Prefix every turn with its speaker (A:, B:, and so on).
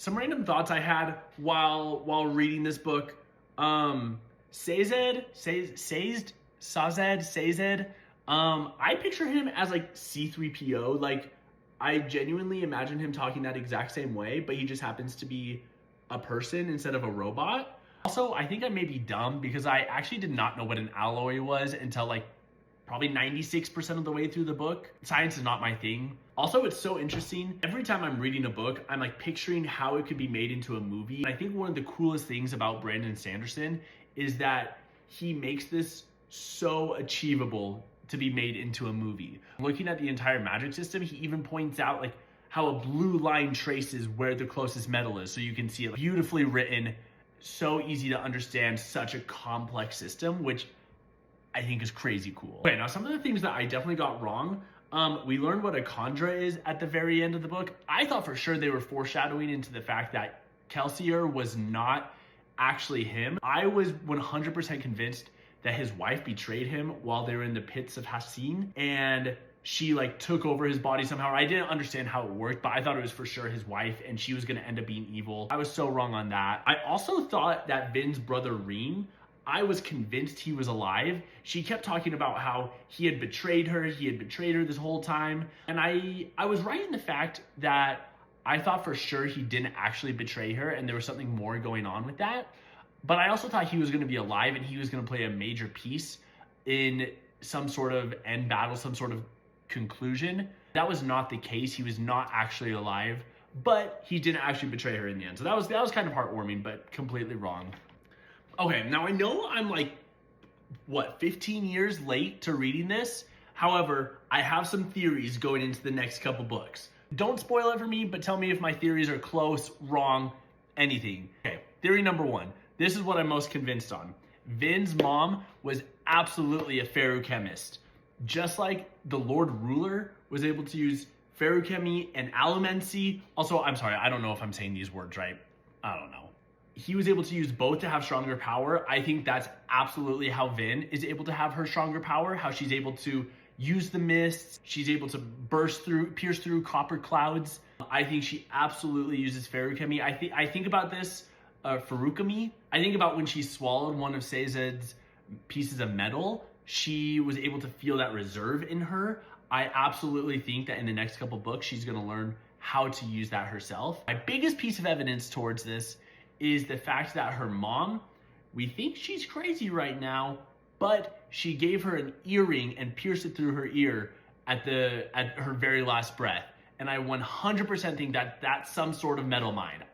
A: Some random thoughts I had while reading this book. Sazed. I picture him as like C3PO. Like, I genuinely imagine him talking that exact same way, but he just happens to be a person instead of a robot. Also, I think I may be dumb because I actually did not know what an alloy was until like probably 96% of the way through the book. Science is not my thing. Also, it's so interesting. Every time I'm reading a book, I'm like picturing how it could be made into a movie. And I think one of the coolest things about Brandon Sanderson is that he makes this so achievable to be made into a movie. Looking at the entire magic system, he even points out like how a blue line traces where the closest metal is. So you can see it beautifully written, so easy to understand, such a complex system, which I think is crazy cool. Okay, now some of the things that I definitely got wrong. We learned what a Khandra is at the very end of the book. I thought for sure they were foreshadowing into the fact that Kelsier was not actually him. I was 100% convinced that his wife betrayed him while they were in the pits of Hassin, and she like took over his body somehow. I didn't understand how it worked, but I thought it was for sure his wife and she was gonna end up being evil. I was so wrong on that. I also thought that Vin's brother Reem, I was convinced he was alive. She kept talking about how he had betrayed her this whole time. And I was right in the fact that I thought for sure he didn't actually betray her and there was something more going on with that. But I also thought he was gonna be alive and he was gonna play a major piece in some sort of end battle, some sort of conclusion. That was not the case. He was not actually alive, but he didn't actually betray her in the end. So that was kind of heartwarming, but completely wrong. Okay, now I know I'm like, 15 years late to reading this. However, I have some theories going into the next couple books. Don't spoil it for me, but tell me if my theories are close, wrong, anything. Okay, theory number one. This is what I'm most convinced on. Vin's mom was absolutely a feruchemist. Just like the Lord Ruler was able to use feruchemy and allomancy. Also, I'm sorry, I don't know if I'm saying these words right. I don't know. He was able to use both to have stronger power. I think that's absolutely how Vin is able to have her stronger power, how she's able to use the mists, she's able to pierce through copper clouds. I think she absolutely uses feruchemy. I think about this, feruchemy. I think about when she swallowed one of Sazed's pieces of metal, she was able to feel that reserve in her. I absolutely think that in the next couple books, she's gonna learn how to use that herself. My biggest piece of evidence towards this is the fact that her mom, we think she's crazy right now, but she gave her an earring and pierced it through her ear at her very last breath. And I 100% think that that's some sort of metal mine.